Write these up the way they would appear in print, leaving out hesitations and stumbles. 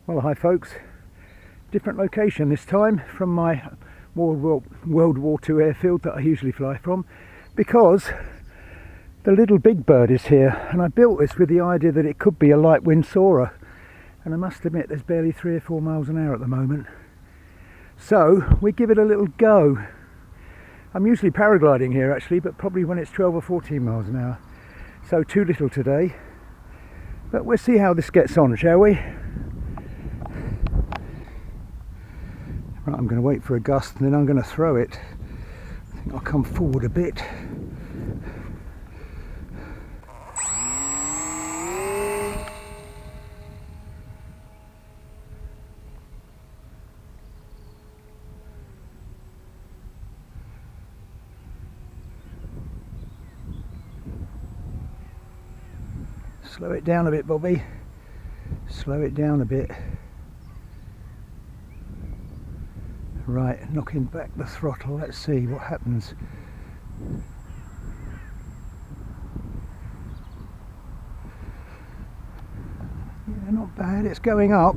Well, hi folks, different location this time from my World War II airfield that I usually fly from, because the Lidl Big Bird is here, and I built this with the idea that it could be a light wind soarer, and I must admit there's barely 3 or 4 miles an hour at the moment, so we give it a little go. I'm usually paragliding here actually, but probably when it's 12 or 14 miles an hour, so too little today, but we'll see how this gets on, shall we? Right, I'm going to wait for a gust and then I'm going to throw it. I think I'll come forward a bit. Slow it down a bit, Bobby. Slow it down a bit. Right, knocking back the throttle, let's see what happens. Yeah, not bad, it's going up.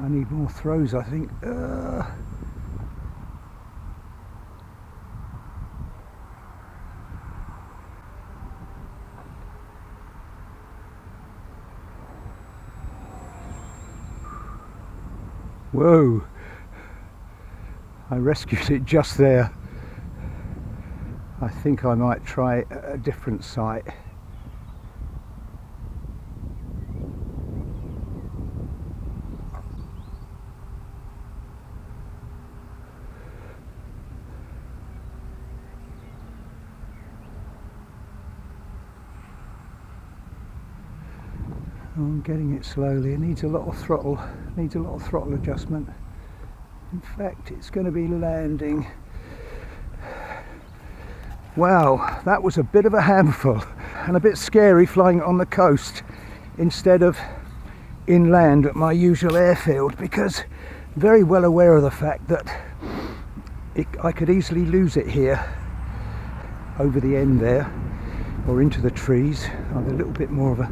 I need more throws, I think. Whoa, I rescued it just there. I think I might try a different site. I'm getting it slowly. It needs a lot of throttle. Needs a lot of throttle adjustment. In fact, it's going to be landing. Wow, that was a bit of a handful and a bit scary flying on the coast instead of inland at my usual airfield, because I'm very well aware of the fact that I could easily lose it here over the end there or into the trees. I have a little bit more of a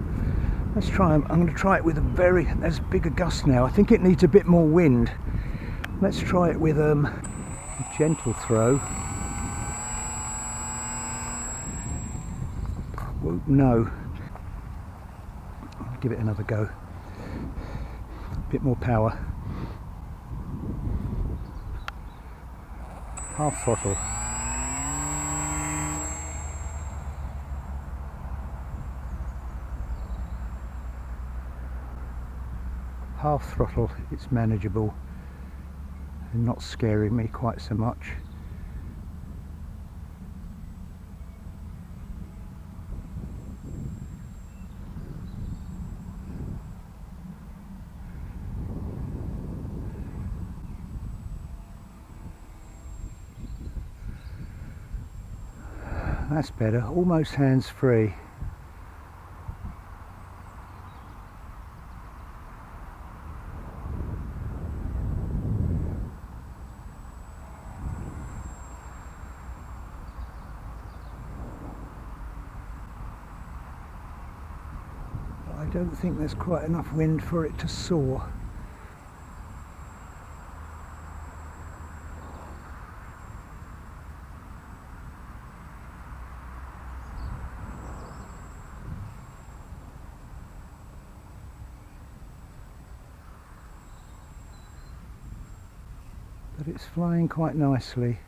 let's try. I'm going to try it with there's bigger gust now. I think it needs a bit more wind. Let's try it with a gentle throw. Whoa, no. I'll give it another go. A bit more power. Half throttle. Half throttle, it's manageable and not scaring me quite so much. That's better, almost hands-free. I don't think there's quite enough wind for it to soar. But it's flying quite nicely.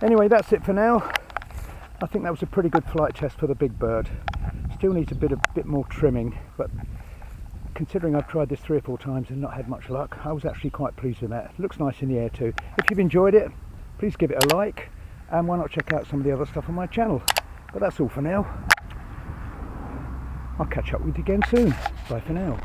Anyway, that's it for now. I think that was a pretty good flight test for the Big Bird. Still needs a bit more trimming, but considering I've tried this 3 or 4 times and not had much luck, I was actually quite pleased with that. It looks nice in the air too. If you've enjoyed it, please give it a like, and why not check out some of the other stuff on my channel. But that's all for now. I'll catch up with you again soon. Bye for now.